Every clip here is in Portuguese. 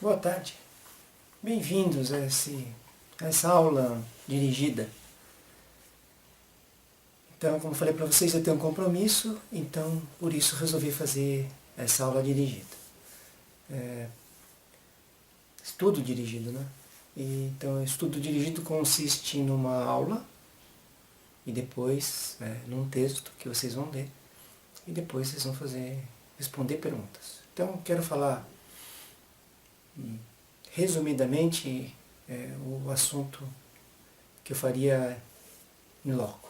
Boa tarde. Bem-vindos a essa aula dirigida. Então, como falei para vocês, eu tenho um compromisso, então por isso resolvi fazer essa aula dirigida. Estudo dirigido, né? Então, estudo dirigido consiste numa aula e depois num texto que vocês vão ler e depois vocês vão responder perguntas. Então, quero falar resumidamente o assunto que eu faria em loco,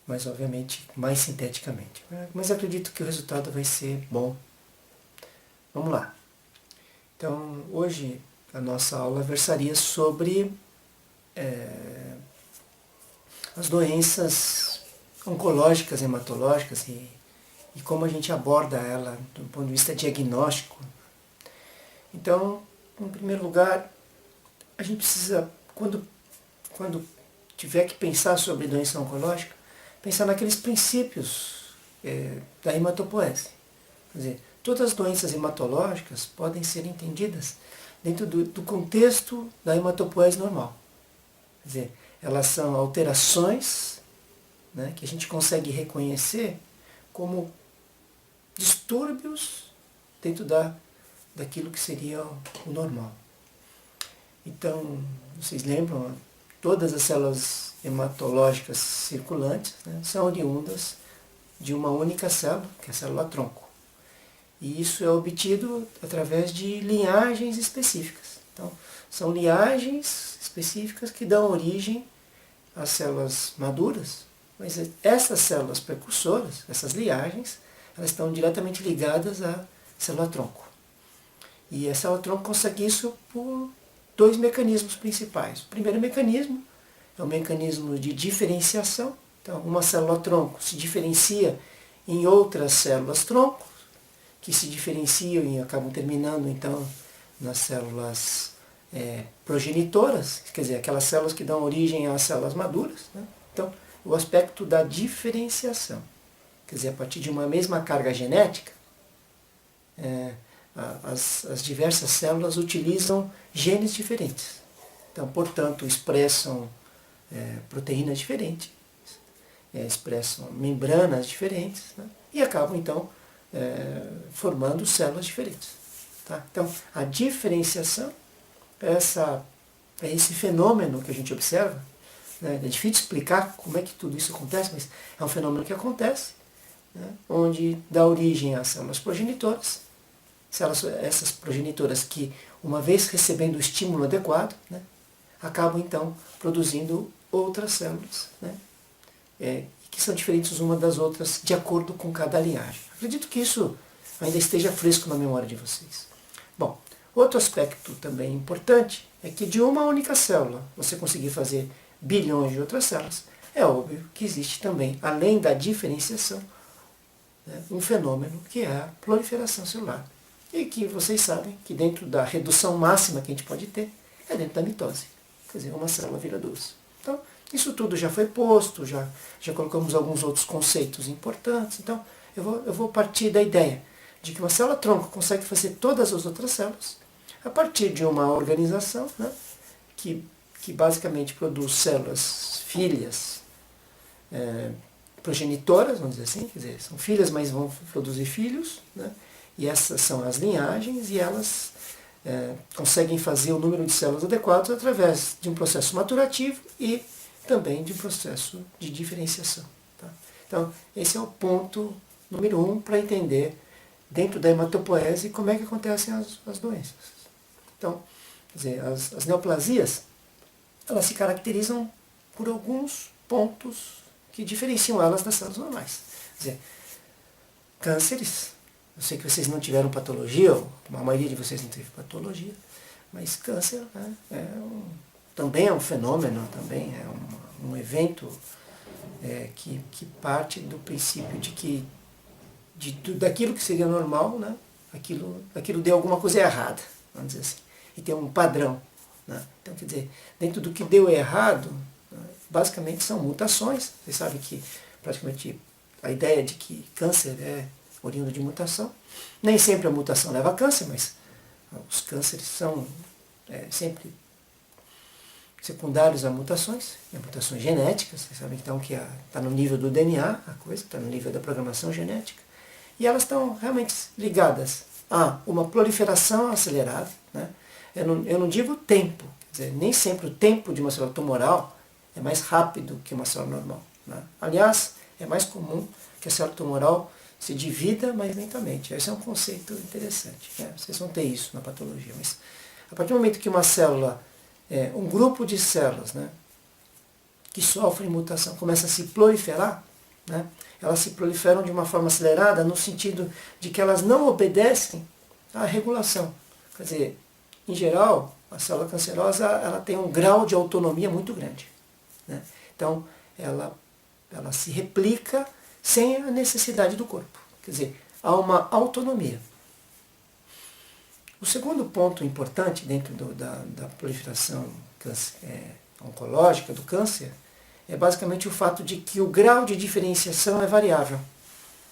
mas obviamente mais sinteticamente. Mas acredito que o resultado vai ser bom. Vamos lá. Então, hoje a nossa aula versaria sobre as doenças oncológicas, hematológicas e como a gente aborda ela do ponto de vista diagnóstico. Então, em primeiro lugar, a gente precisa, quando tiver que pensar sobre doença oncológica, pensar naqueles princípios da hematopoese. Quer dizer, todas as doenças hematológicas podem ser entendidas dentro do contexto da hematopoese normal. Quer dizer, elas são alterações, né, que a gente consegue reconhecer como distúrbios dentro daquilo que seria o normal. Então, vocês lembram, todas as células hematológicas circulantes, né, são oriundas de uma única célula, que é a célula-tronco. E isso é obtido através de linhagens específicas. Então, são linhagens específicas que dão origem às células maduras, mas essas células precursoras, essas linhagens, elas estão diretamente ligadas à célula-tronco. E a célula-tronco consegue isso por dois mecanismos principais. O primeiro mecanismo é o mecanismo de diferenciação. Então, uma célula-tronco se diferencia em outras células-tronco, que se diferenciam e acabam terminando, então, nas células progenitoras, quer dizer, aquelas células que dão origem às células maduras, né? Então, o aspecto da diferenciação. Quer dizer, a partir de uma mesma carga genética, as diversas células utilizam genes diferentes. Então, portanto, expressam proteínas diferentes, expressam membranas diferentes, né? E acabam, então, formando células diferentes. Tá? Então, a diferenciação é esse fenômeno que a gente observa. Né? É difícil explicar como é que tudo isso acontece, mas é um fenômeno que acontece, né? Onde dá origem às células progenitoras. Essas progenitoras que, uma vez recebendo o estímulo adequado, né, acabam então produzindo outras células, né, que são diferentes umas das outras de acordo com cada linhagem. Acredito que isso ainda esteja fresco na memória de vocês. Bom, outro aspecto também importante é que de uma única célula você conseguir fazer bilhões de outras células, é óbvio que existe também, além da diferenciação, né, um fenômeno que é a proliferação celular. E que vocês sabem que dentro da redução máxima que a gente pode ter, é dentro da mitose. Quer dizer, uma célula vira duas. Então, isso tudo já foi posto, já colocamos alguns outros conceitos importantes. Então, eu vou partir da ideia de que uma célula-tronco consegue fazer todas as outras células a partir de uma organização, né, que basicamente produz células filhas, progenitoras, vamos dizer assim, quer dizer, são filhas, mas vão produzir filhos, né? E essas são as linhagens e elas conseguem fazer o número de células adequados através de um processo maturativo e também de um processo de diferenciação. Tá? Então, esse é o ponto número 1 para entender dentro da hematopoese como é que acontecem as doenças. Então, quer dizer, as neoplasias, elas se caracterizam por alguns pontos que diferenciam elas das células normais. Quer dizer, cânceres. Eu sei que vocês não tiveram patologia, ou a maioria de vocês não teve patologia, mas câncer, né, também é um fenômeno, também é um evento que parte do princípio de que daquilo que seria normal, né, aquilo deu alguma coisa errada, vamos dizer assim, e tem um padrão. Né? Então, quer dizer, dentro do que deu errado, né, basicamente são mutações. Vocês sabem que praticamente a ideia de que câncer é oriundo de mutação. Nem sempre a mutação leva a câncer, mas Os cânceres são sempre secundários a mutações genéticas. Vocês sabem então que está no nível do DNA, a coisa, está no nível da programação genética. E elas estão realmente ligadas a uma proliferação acelerada. Né? Eu não digo tempo, quer dizer, nem sempre o tempo de uma célula tumoral é mais rápido que uma célula normal. Né? Aliás, é mais comum que a célula tumoral se divida mais lentamente. Esse é um conceito interessante. Né? Vocês vão ter isso na patologia. Mas a partir do momento que uma célula, um grupo de células, né, que sofrem mutação, começa a se proliferar, né, elas se proliferam de uma forma acelerada no sentido de que elas não obedecem à regulação. Quer dizer, em geral, a célula cancerosa ela tem um grau de autonomia muito grande. Né? Então, ela se replica sem a necessidade do corpo. Quer dizer, há uma autonomia. O segundo ponto importante dentro da proliferação oncológica do câncer é basicamente o fato de que o grau de diferenciação é variável.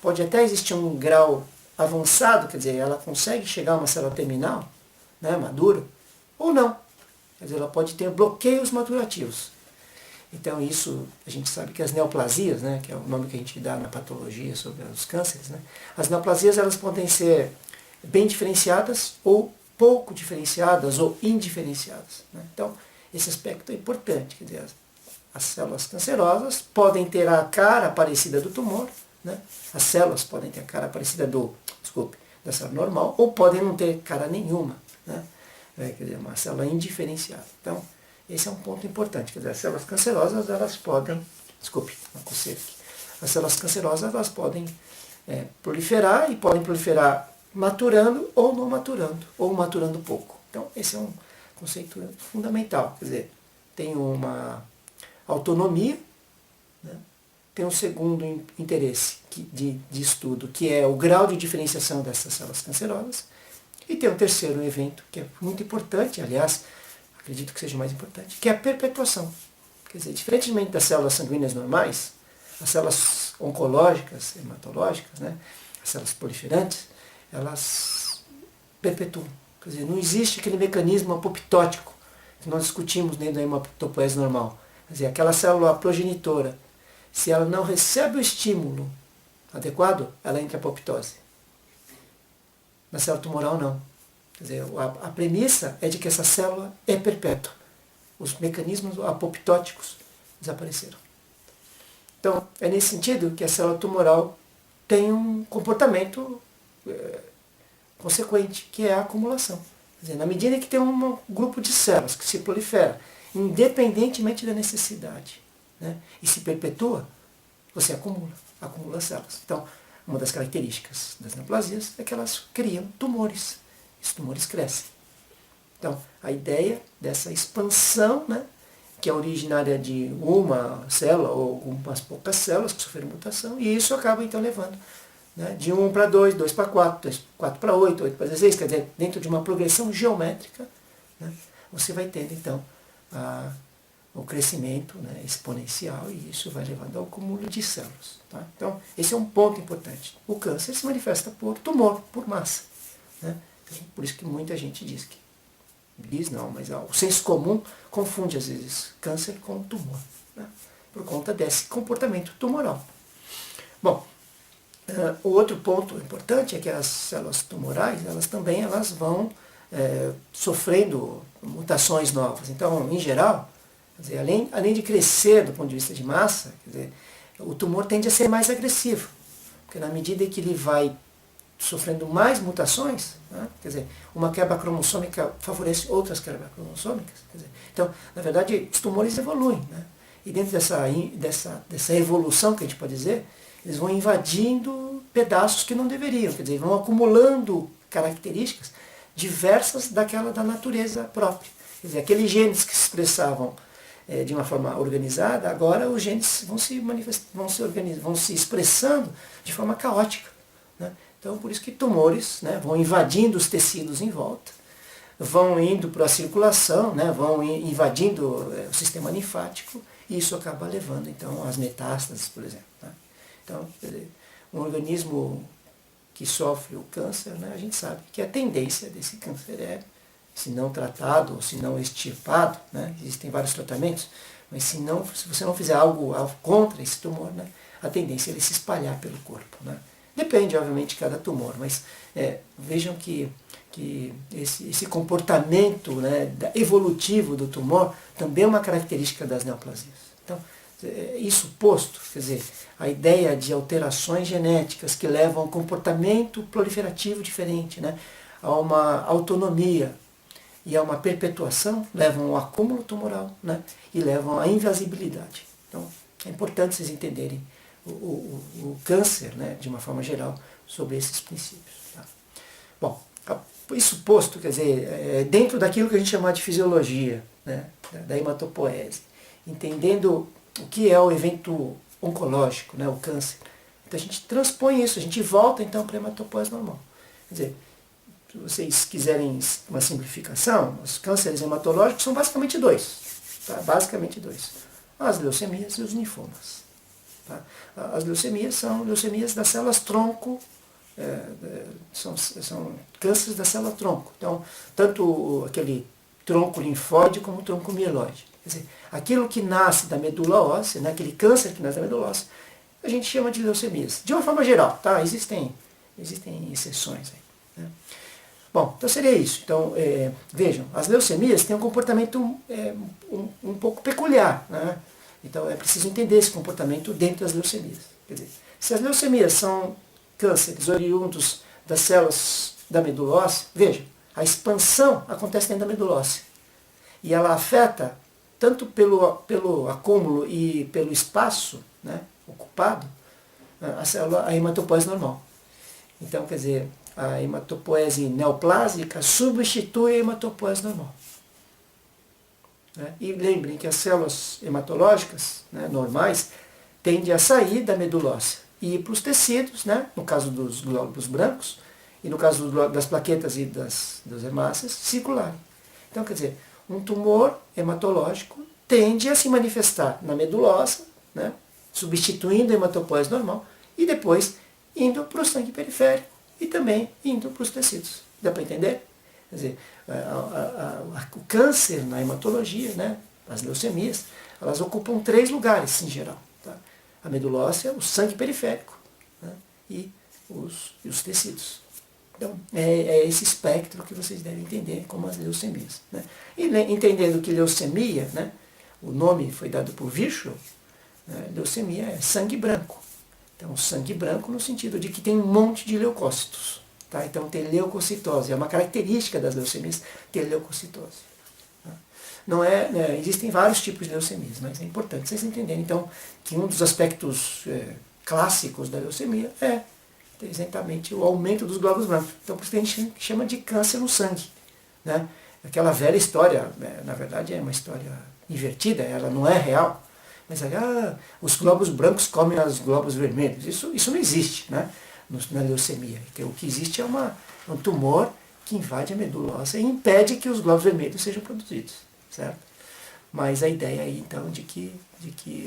Pode até existir um grau avançado, quer dizer, ela consegue chegar a uma célula terminal, né, madura, ou não. Quer dizer, ela pode ter bloqueios maturativos. Então isso, a gente sabe que as neoplasias, né, que é o nome que a gente dá na patologia sobre os cânceres, né, as neoplasias elas podem ser bem diferenciadas ou pouco diferenciadas ou indiferenciadas. Né? Então esse aspecto é importante, quer dizer, as células cancerosas podem ter a cara parecida do tumor, né? As células podem ter a cara parecida da célula normal, ou podem não ter cara nenhuma, né? Quer dizer, uma célula indiferenciada. Então, esse é um ponto importante. Quer dizer, as células cancerosas, elas podem, uma coceira aqui. As células cancerosas, elas podem proliferar, e podem proliferar maturando ou não maturando, ou maturando pouco. Então, esse é um conceito fundamental. Quer dizer, tem uma autonomia, né? Tem um segundo interesse de estudo, que é o grau de diferenciação dessas células cancerosas, e tem um terceiro evento, que é muito importante, aliás, acredito que seja o mais importante, que é a perpetuação. Quer dizer, diferentemente das células sanguíneas normais, as células oncológicas, hematológicas, né? As células proliferantes, elas perpetuam. Quer dizer, não existe aquele mecanismo apoptótico que nós discutimos dentro da hematopoese normal. Quer dizer, aquela célula progenitora, se ela não recebe o estímulo adequado, ela entra em apoptose. Na célula tumoral, não. Quer dizer, a premissa é de que essa célula é perpétua. Os mecanismos apoptóticos desapareceram. Então, é nesse sentido que a célula tumoral tem um comportamento consequente, que é a acumulação. Quer dizer, na medida que tem um grupo de células que se prolifera, independentemente da necessidade, né, e se perpetua, você acumula células. Então, uma das características das neoplasias é que elas criam tumores. Esses tumores crescem. Então, a ideia dessa expansão, né, que é originária de uma célula ou algumas poucas células que sofreram mutação, e isso acaba então levando, né, de 1 para 2, 2 para 4, 4 para 8, 8 para 16, quer dizer, dentro de uma progressão geométrica, né, você vai tendo então o crescimento, né, exponencial, e isso vai levando ao acúmulo de células. Tá? Então, esse é um ponto importante. O câncer se manifesta por tumor, por massa. Né? Então, por isso que muita gente diz mas o senso comum confunde às vezes câncer com tumor, né? Por conta desse comportamento tumoral. Bom, o outro ponto importante é que as células tumorais, elas vão sofrendo mutações novas. Então, em geral, quer dizer, além de crescer do ponto de vista de massa, quer dizer, o tumor tende a ser mais agressivo, porque na medida que ele vai sofrendo mais mutações, né, quer dizer, uma quebra cromossômica favorece outras quebras cromossômicas. Quer dizer, então, na verdade, os tumores evoluem. Né, e dentro dessa evolução, que a gente pode dizer, eles vão invadindo pedaços que não deveriam, quer dizer, vão acumulando características diversas daquela da natureza própria. Quer dizer, aqueles genes que se expressavam de uma forma organizada, agora os genes vão se expressando de forma caótica. Né? Então, por isso que tumores, né, vão invadindo os tecidos em volta, vão indo para a circulação, né, vão invadindo o sistema linfático, e isso acaba levando, então, às metástases, por exemplo. Né? Então, um organismo que sofre o câncer, né, a gente sabe que a tendência desse câncer é, se não tratado ou se não extirpado, né, existem vários tratamentos, mas se você não fizer algo contra esse tumor, né, a tendência é ele se espalhar pelo corpo. Né. Depende, obviamente, de cada tumor, mas vejam que esse comportamento, né, evolutivo do tumor também é uma característica das neoplasias. Então, isso posto, quer dizer, a ideia de alterações genéticas que levam a um comportamento proliferativo diferente, né, a uma autonomia e a uma perpetuação, levam ao acúmulo tumoral, né, e levam à invasibilidade. Então, é importante vocês entenderem o câncer, né, de uma forma geral, sobre esses princípios. Tá? Bom, isso posto, quer dizer, dentro daquilo que a gente chama de fisiologia, né, da hematopoese, entendendo o que é o evento oncológico, né, o câncer. Então a gente transpõe isso, a gente volta então para a hematopoese normal. Quer dizer, se vocês quiserem uma simplificação, os cânceres hematológicos são basicamente dois. Tá? Basicamente dois. As leucemias e os linfomas. Tá? As leucemias são leucemias das células tronco, são cânceres da célula tronco. Então, tanto aquele tronco linfóide como o tronco mieloide. Quer dizer, aquilo que nasce da medula óssea, né, aquele câncer que nasce da medula óssea, a gente chama de leucemias. De uma forma geral, tá? Existem exceções aí. Né? Bom, então seria isso. Então, vejam, as leucemias têm um comportamento um pouco peculiar. Né? Então é preciso entender esse comportamento dentro das leucemias. Quer dizer, se as leucemias são cânceres oriundos das células da medula óssea, vejam, a expansão acontece dentro da medula óssea. E ela afeta, tanto pelo acúmulo e pelo espaço, né, ocupado, a hematopoese normal. Então, quer dizer, a hematopoese neoplásica substitui a hematopoese normal. Né? E lembrem que as células hematológicas, né, normais tendem a sair da medula óssea e ir para os tecidos, né, no caso dos glóbulos brancos, e no caso das plaquetas e das hemácias, circularem. Então, quer dizer, um tumor hematológico tende a se manifestar na medula óssea, né, substituindo a hematopoese normal, e depois indo para o sangue periférico e também indo para os tecidos. Dá para entender? Quer dizer, o câncer na hematologia, né, as leucemias, elas ocupam 3 lugares em geral. Tá? A medula óssea, o sangue periférico, né, e os tecidos. Então, é esse espectro que vocês devem entender como as leucemias. Né? E entendendo que leucemia, né, o nome foi dado por Virchow, né, leucemia é sangue branco. Então, sangue branco no sentido de que tem um monte de leucócitos. Tá? Então, tem leucocitose. É uma característica das leucemias ter leucocitose. Tá? Não né, existem vários tipos de leucemias, mas é importante vocês entenderem, então, que um dos aspectos clássicos da leucemia é exatamente o aumento dos glóbulos brancos. Então, por isso que a gente chama de câncer no sangue. Né? Aquela velha história, na verdade é uma história invertida, ela não é real, mas os glóbulos brancos comem os glóbulos vermelhos. Isso não existe, né, na leucemia. Então, o que existe é um tumor que invade a medula óssea e impede que os glóbulos vermelhos sejam produzidos. Certo? Mas a ideia aí, então, de que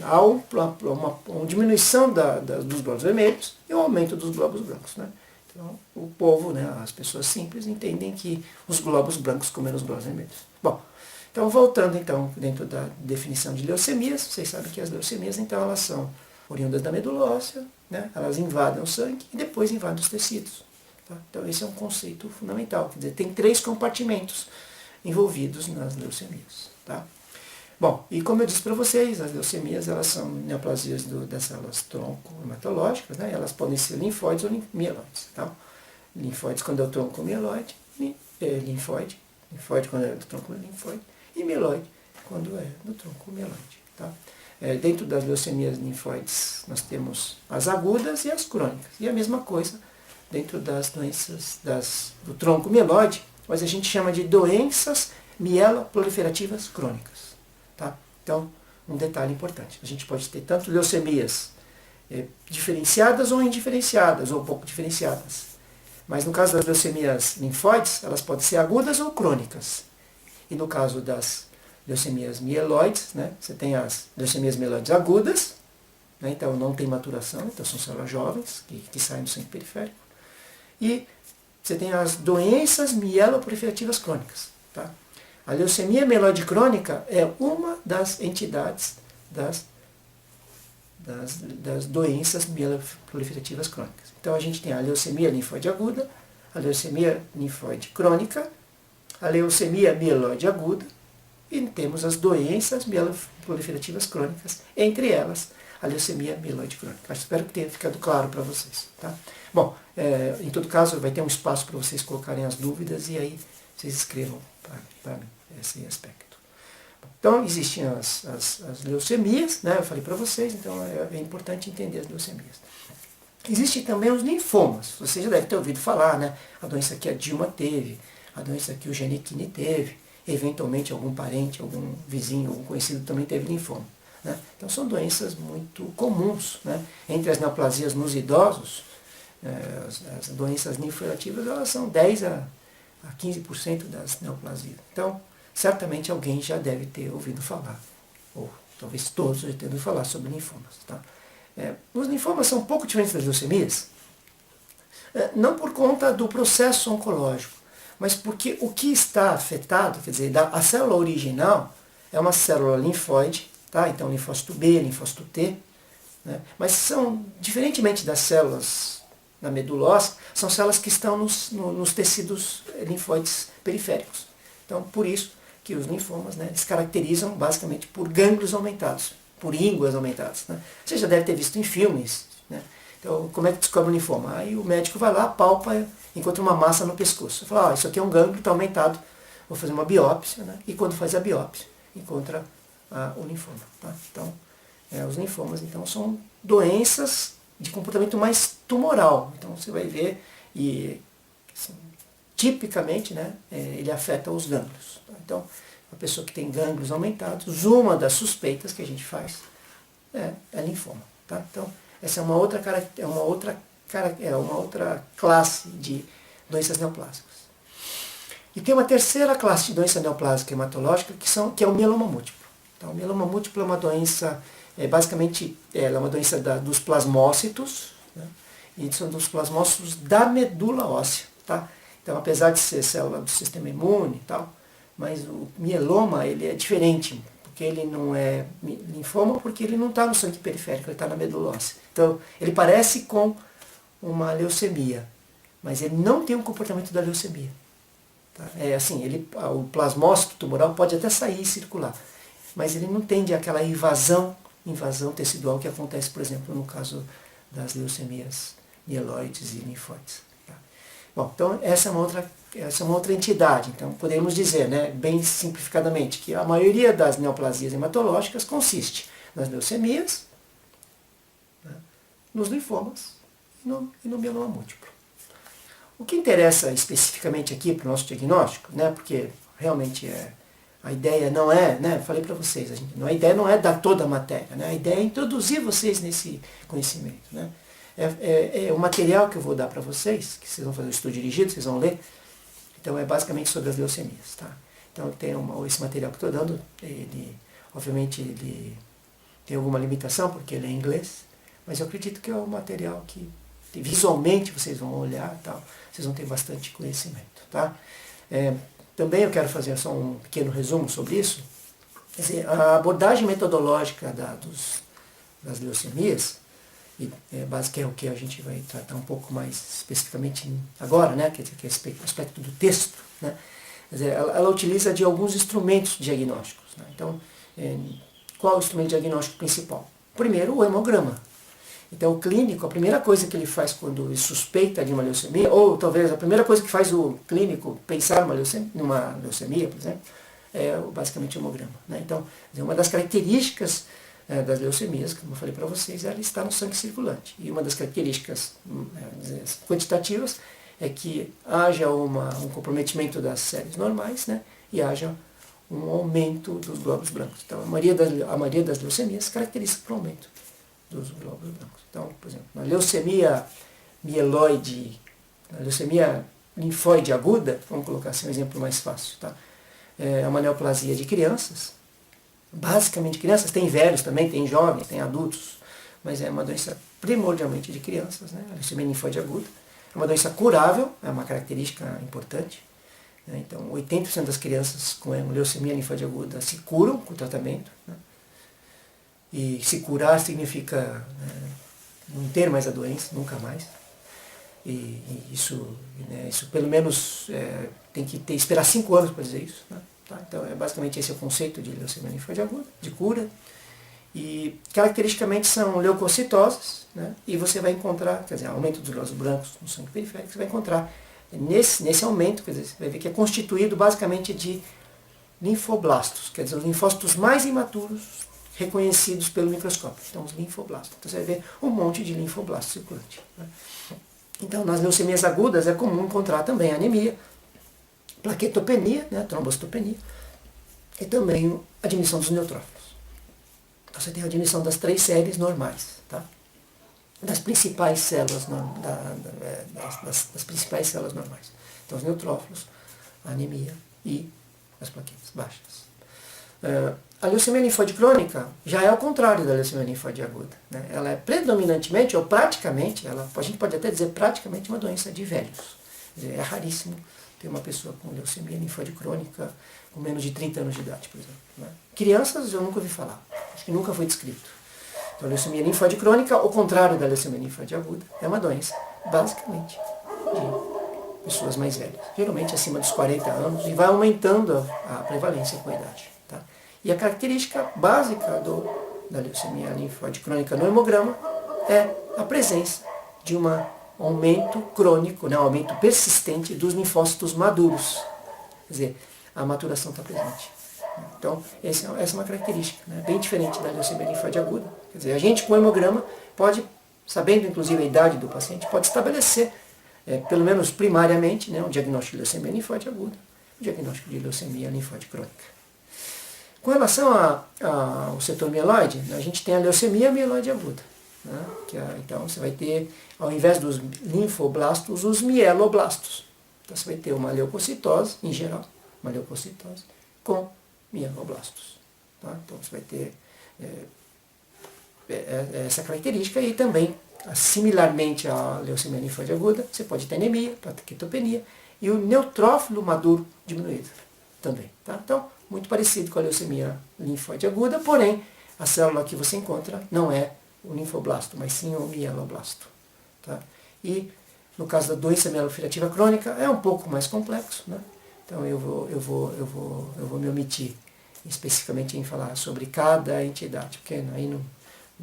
há uma diminuição dos glóbulos vermelhos e um aumento dos glóbulos brancos. Né? Então, o povo, né, as pessoas simples, entendem que os glóbulos brancos comem os glóbulos vermelhos. Bom, então, voltando então dentro da definição de leucemias, vocês sabem que as leucemias, então, elas são oriundas da medula óssea, né? Elas invadem o sangue e depois invadem os tecidos. Tá? Então, esse é um conceito fundamental. Quer dizer, tem 3 compartimentos envolvidos nas leucemias. Tá? Bom, e como eu disse para vocês, as leucemias, elas são neoplasias das células tronco hematológicas, né? Elas podem ser linfóides ou mieloides. Tá? Linfóides quando é o tronco mieloide, linfóide quando é do tronco linfóide, e mieloide quando é do tronco mieloide. Tá? Dentro das leucemias linfóides nós temos as agudas e as crônicas. E a mesma coisa dentro das doenças do tronco mieloide, mas a gente chama de doenças mieloproliferativas crônicas. Tá? Então, um detalhe importante. A gente pode ter tanto leucemias diferenciadas ou indiferenciadas, ou pouco diferenciadas. Mas no caso das leucemias linfóides, elas podem ser agudas ou crônicas. E no caso das leucemias mieloides, né, você tem as leucemias mieloides agudas, né, então não tem maturação, então são células jovens que saem do sangue periférico. E você tem as doenças mieloproliferativas crônicas. Tá? A leucemia mieloide crônica é uma das entidades das doenças mieloproliferativas crônicas. Então a gente tem a leucemia linfóide aguda, a leucemia linfóide crônica, a leucemia mieloide aguda, e temos as doenças mieloproliferativas crônicas, entre elas a leucemia mieloide crônica. Espero que tenha ficado claro para vocês. Tá? Bom, em todo caso vai ter um espaço para vocês colocarem as dúvidas e aí vocês escrevam para mim esse aspecto. Então existem as leucemias, né? Eu falei para vocês, então é importante entender as leucemias. Existem também os linfomas, você já deve ter ouvido falar, né? A doença que a Dilma teve, a doença que o Giannichini teve, eventualmente algum parente, algum vizinho, algum conhecido também teve linfoma. Né? Então são doenças muito comuns. Né? Entre as neoplasias nos idosos, as doenças linfoelativas elas são 10 a 15% das neoplasias. Então, certamente alguém já deve ter ouvido falar, ou talvez todos já tenham ouvido falar sobre linfomas. Tá? Os linfomas são um pouco diferentes das leucemias, não por conta do processo oncológico, mas porque o que está afetado, quer dizer, a célula original é uma célula linfóide, tá? Então linfócito B, linfócito T, né? Mas são, diferentemente das células na medula óssea, são células que estão nos tecidos linfóides periféricos. Então, por isso que os linfomas, né, se caracterizam basicamente por gânglios aumentados, por ínguas aumentadas. Né? Você já deve ter visto em filmes. Né? Então, como é que descobre o linfoma? Aí o médico vai lá, palpa, encontra uma massa no pescoço. Fala, isso aqui é um gânglio, está aumentado, vou fazer uma biópsia. Né? E quando faz a biópsia, encontra o linfoma. Tá? Então, os linfomas então, são doenças de comportamento mais tumoral. Então, você vai ver, e assim, tipicamente, né, ele afeta os gânglios. Tá? Então, a pessoa que tem gânglios aumentados, uma das suspeitas que a gente faz é linfoma. Tá? Então, essa é uma outra classe de doenças neoplásicas. E tem uma terceira classe de doença neoplásica hematológica que é o mieloma múltiplo. Então, o mieloma múltiplo é uma doença, basicamente, ela é uma doença dos plasmócitos, né? E são dos plasmócitos da medula óssea. Tá? Então, apesar de ser célula do sistema imune e tal, mas o mieloma ele é diferente, porque ele não é linfoma, porque ele não está no sangue periférico, ele está na medula óssea. Então, ele parece com uma leucemia, mas ele não tem o comportamento da leucemia. Tá? O plasmócito tumoral pode até sair e circular, mas ele não tende àquela invasão tecidual que acontece, por exemplo, no caso das leucemias mieloides e linfóides. Tá? Bom, então essa é uma outra entidade. Então podemos dizer, né, bem simplificadamente, que a maioria das neoplasias hematológicas consiste nas leucemias, né, nos linfomas e no mieloma múltiplo. O que interessa especificamente aqui para o nosso diagnóstico, né, porque realmente a ideia não é, né, falei para vocês, a ideia não é dar toda a matéria, né, a ideia é introduzir vocês nesse conhecimento. Né. O material que eu vou dar para vocês, que vocês vão fazer o estudo dirigido, vocês vão ler, então é basicamente sobre as leucemias. Tá? Então tem esse material que estou dando, obviamente ele tem alguma limitação, porque ele é em inglês, mas eu acredito que é um material que visualmente vocês vão olhar, tal, vocês vão ter bastante conhecimento. Tá? Também eu quero fazer só um pequeno resumo sobre isso. Quer dizer, a abordagem metodológica das leucemias, que é o que a gente vai tratar um pouco mais especificamente agora, né, que é o aspecto do texto, né, quer dizer, ela utiliza de alguns instrumentos diagnósticos. Né, então, qual é o instrumento diagnóstico principal? Primeiro, o hemograma. Então, o clínico, a primeira coisa que ele faz quando ele suspeita de uma leucemia, ou talvez a primeira coisa que faz o clínico pensar numa leucemia, por exemplo, é basicamente o hemograma. Né? Então, uma das características das leucemias, como eu falei para vocês, ela está no sangue circulante. E uma das características quantitativas é que haja um comprometimento das séries normais, né, e haja um aumento dos glóbulos brancos. Então, a maioria das leucemias caracteriza por aumento dos glóbulos brancos. Então, por exemplo, na leucemia mieloide, na leucemia linfóide aguda, vamos colocar assim um exemplo mais fácil, tá? É uma neoplasia de crianças, basicamente crianças, tem velhos também, tem jovens, tem adultos, mas é uma doença primordialmente de crianças, né? A leucemia linfóide aguda. É uma doença curável, é uma característica importante. Né? Então, 80% das crianças com leucemia linfóide aguda se curam com o tratamento. Né? E se curar significa não ter mais a doença, nunca mais. E isso, né, isso pelo menos tem que esperar 5 anos para dizer isso. Né? Tá? Então, basicamente esse é o conceito de leucemia linfóide aguda, de cura. E caracteristicamente são leucocitoses, né? E você vai encontrar, quer dizer, aumento dos glóbulos brancos no sangue periférico, você vai encontrar nesse aumento, quer dizer, você vai ver que é constituído basicamente de linfoblastos, quer dizer, os linfócitos mais imaturos reconhecidos pelo microscópio, então os linfoblastos. Então você vai ver um monte de linfoblastos circulante. Né? Então nas leucemias agudas é comum encontrar também anemia, plaquetopenia, né, trombocitopenia, e também a diminuição dos neutrófilos. Então você tem a diminuição das 3 séries normais, tá? Das principais células, das principais células normais. Então os neutrófilos, a anemia e as plaquetas baixas. A leucemia linfóide crônica já é ao contrário da leucemia linfóide aguda. Né? Ela é predominantemente, ou praticamente, a gente pode até dizer praticamente uma doença de velhos. É raríssimo ter uma pessoa com leucemia linfóide crônica com menos de 30 anos de idade, por exemplo. Né? Crianças eu nunca ouvi falar, acho que nunca foi descrito. Então a leucemia linfóide crônica, ao contrário da leucemia linfóide aguda, é uma doença basicamente de pessoas mais velhas, geralmente acima dos 40 anos, e vai aumentando a prevalência com a idade. Tá? E a característica básica da leucemia linfóide crônica no hemograma é a presença de um aumento crônico, né, um aumento persistente dos linfócitos maduros. Quer dizer, a maturação está presente. Então, essa é uma característica, né, bem diferente da leucemia linfóide aguda. Quer dizer, a gente com o hemograma pode, sabendo inclusive a idade do paciente, pode estabelecer, pelo menos primariamente, né, um diagnóstico de leucemia linfóide aguda, um diagnóstico de leucemia linfóide crônica. Com relação ao setor mieloide, a gente tem a leucemia mieloide aguda. Né, então você vai ter, ao invés dos linfoblastos, os mieloblastos. Então você vai ter uma leucocitose, em geral, uma leucocitose, com mieloblastos. Tá? Então você vai ter essa característica e também, similarmente à leucemia linfóide aguda, você pode ter anemia, plaquetopenia e o neutrófilo maduro diminuído também. Tá? Então, muito parecido com a leucemia linfóide aguda, porém, a célula que você encontra não é o linfoblasto, mas sim o mieloblasto. Tá? E no caso da doença mielofiltrativa crônica é um pouco mais complexo, né? Então eu vou me omitir especificamente em falar sobre cada entidade, porque aí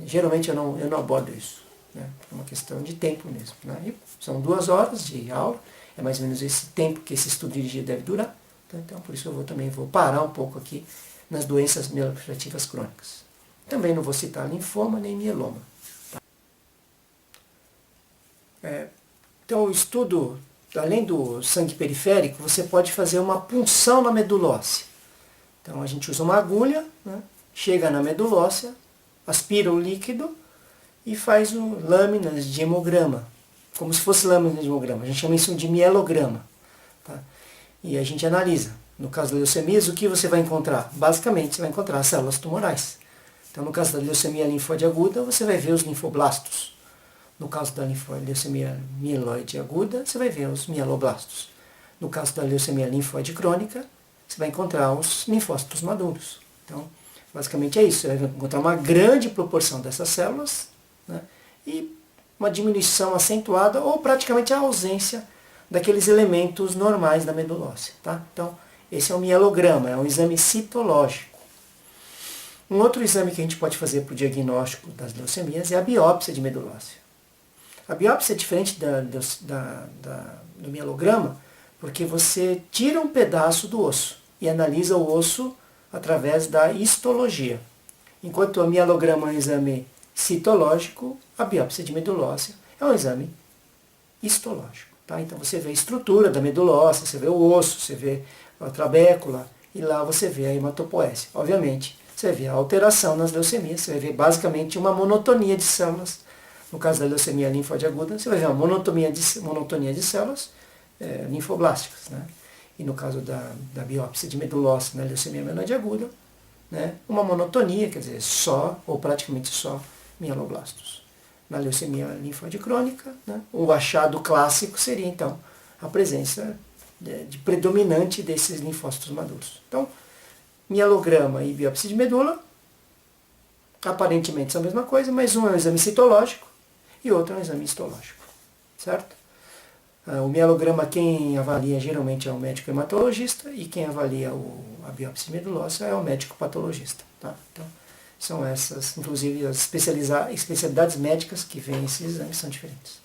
geralmente eu não abordo isso. Né? É uma questão de tempo mesmo. Né? E são 2 horas de aula, é mais ou menos esse tempo que esse estudo dirigido deve durar. Tá? Então por isso eu também vou parar um pouco aqui nas doenças mielofiltrativas crônicas. Também não vou citar linfoma nem mieloma. Tá? Então o estudo, além do sangue periférico, você pode fazer uma punção na medula óssea. Então a gente usa uma agulha, né, chega na medula óssea, aspira o líquido e faz lâminas de hemograma, como se fosse lâminas de hemograma. A gente chama isso de mielograma. Tá? E a gente analisa. No caso da leucemia, o que você vai encontrar? Basicamente, você vai encontrar células tumorais. Então, no caso da leucemia linfóide aguda, você vai ver os linfoblastos. No caso da leucemia mieloide aguda, você vai ver os mieloblastos. No caso da leucemia linfóide crônica, você vai encontrar os linfócitos maduros. Então, basicamente é isso. Você vai encontrar uma grande proporção dessas células, né, e uma diminuição acentuada ou praticamente a ausência daqueles elementos normais da medula óssea. Tá? Então, esse é um mielograma, é um exame citológico. Um outro exame que a gente pode fazer para o diagnóstico das leucemias é a biópsia de medula óssea. A biópsia é diferente do mielograma, porque você tira um pedaço do osso e analisa o osso através da histologia. Enquanto o mielograma é um exame citológico, a biópsia de medula óssea é um exame histológico. Tá? Então você vê a estrutura da medula óssea, você vê o osso, você vê a trabécula e lá você vê a hematopoésia. Obviamente, você vai ver a alteração nas leucemias, você vai ver basicamente uma monotonia de células. No caso da leucemia linfóide aguda, você vai ver uma monotonia de células linfoblásticas. Né? E no caso da biópsia de medula óssea na leucemia mieloide aguda, né, uma monotonia, quer dizer, só ou praticamente só mieloblastos. na leucemia linfóide crônica, né? O achado clássico seria, então, a presença de predominante desses linfócitos maduros. Então, mielograma e biópsia de medula, aparentemente são a mesma coisa, mas um é um exame citológico e outro é um exame histológico, certo? O mielograma quem avalia geralmente é o médico hematologista e quem avalia a biópsia medulosa é o médico patologista. Tá? Então, são essas, inclusive, as especialidades médicas que veem esses exames são diferentes.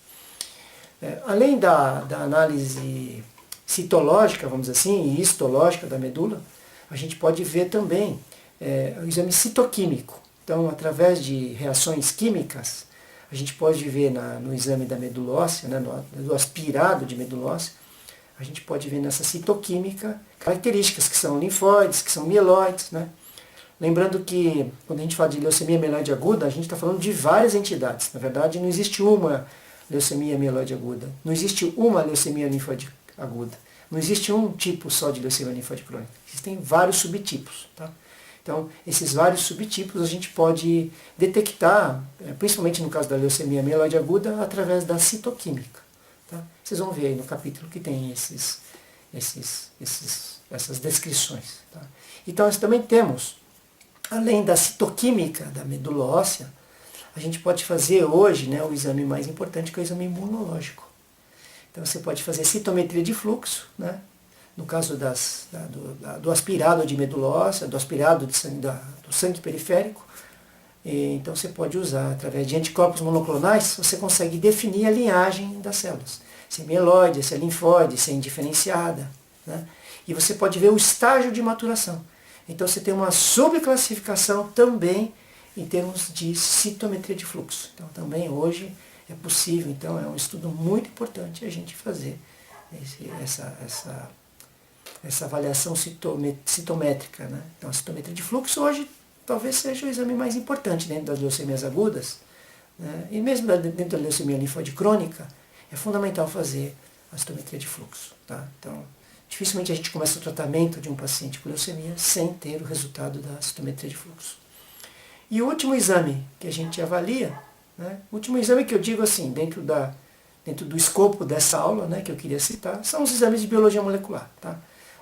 Além da análise citológica, vamos dizer assim, e histológica da medula, a gente pode ver também o exame citoquímico. Então, através de reações químicas, a gente pode ver no exame da medula óssea, né, do aspirado de medula óssea, a gente pode ver nessa citoquímica características que são linfóides, que são mieloides, né? Lembrando que, quando a gente fala de leucemia mieloide aguda, a gente está falando de várias entidades. Na verdade, não existe uma leucemia mieloide aguda. Não existe uma leucemia linfóide aguda. Não existe um tipo só de leucemia linfóide crônica. Existem vários subtipos. Tá? Então, esses vários subtipos a gente pode detectar, principalmente no caso da leucemia mieloide aguda, através da citoquímica. Tá? Vocês vão ver aí no capítulo que tem essas descrições. Tá? Então, nós também temos, além da citoquímica da medula óssea, a gente pode fazer hoje, né, o exame mais importante, que é o exame imunológico. Então você pode fazer citometria de fluxo, né, no caso do aspirado de medula óssea, do aspirado de sangue, do sangue periférico. Então você pode usar, através de anticorpos monoclonais, você consegue definir a linhagem das células. Se é mieloide, se é linfóide, se é indiferenciada. Né, e você pode ver o estágio de maturação. Então você tem uma subclassificação também em termos de citometria de fluxo. Então também hoje é possível, então é um estudo muito importante a gente fazer essa avaliação citométrica. Né? Então a citometria de fluxo hoje talvez seja o exame mais importante dentro das leucemias agudas, né? E mesmo dentro da leucemia linfóide crônica é fundamental fazer a citometria de fluxo. Tá? Então, dificilmente a gente começa o tratamento de um paciente com leucemia sem ter o resultado da citometria de fluxo. E o último exame que a gente avalia, né, o último exame que eu digo assim, dentro do escopo dessa aula, né, que eu queria citar, são os exames de biologia molecular. Tá?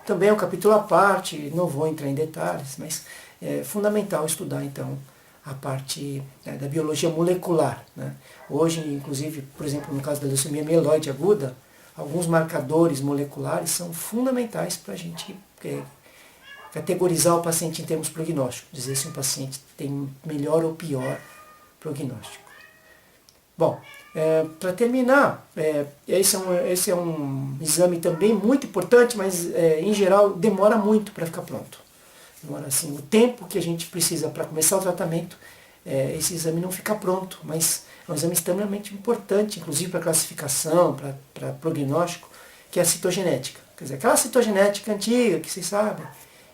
Também é um capítulo à parte, não vou entrar em detalhes, mas é fundamental estudar então a parte, né, da biologia molecular. Né? Hoje, inclusive, por exemplo, no caso da leucemia mieloide aguda, alguns marcadores moleculares são fundamentais para a gente categorizar o paciente em termos prognósticos, dizer se um paciente tem melhor ou pior prognóstico. Bom, para terminar, esse é um exame também muito importante, mas em geral demora muito para ficar pronto. Demora assim, o tempo que a gente precisa para começar o tratamento, esse exame não fica pronto, mas é um exame extremamente importante, inclusive para classificação, para prognóstico, que é a citogenética. Quer dizer, aquela citogenética antiga, que vocês sabem,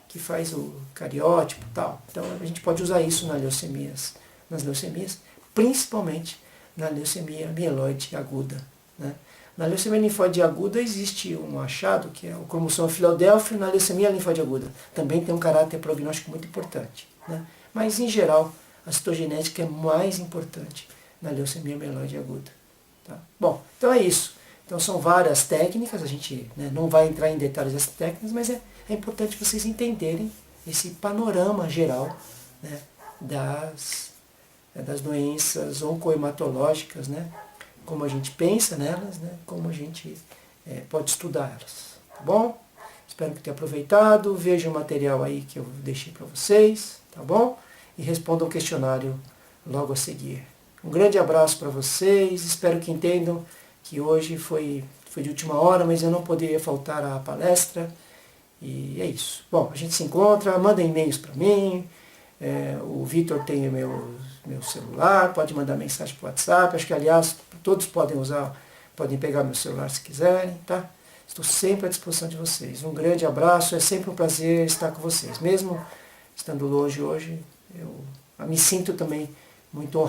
que faz o cariótipo e tal. Então a gente pode usar isso nas leucemias, principalmente na leucemia mieloide aguda. Né? Na leucemia linfóide aguda existe um achado, que é o cromossomo Filadélfio na leucemia linfóide aguda. Também tem um caráter prognóstico muito importante. Né? Mas, em geral, a citogenética é mais importante na leucemia mieloide aguda. Tá? Bom, então é isso. Então são várias técnicas, a gente, né, não vai entrar em detalhes dessas técnicas, mas é importante vocês entenderem esse panorama geral, né, das doenças oncohematológicas, né, como a gente pensa nelas, né, como a gente pode estudar elas. Tá bom? Espero que tenha aproveitado. Vejam o material aí que eu deixei para vocês, tá bom? E respondam o questionário logo a seguir. Um grande abraço para vocês, espero que entendam que hoje foi de última hora, mas eu não poderia faltar à palestra. E é isso. Bom, a gente se encontra, manda e-mails para mim, o Vitor tem o meu celular, pode mandar mensagem para o WhatsApp, acho que, aliás, todos podem pegar meu celular se quiserem, tá? Estou sempre à disposição de vocês. Um grande abraço, é sempre um prazer estar com vocês. Mesmo estando longe hoje, eu me sinto também muito honrado.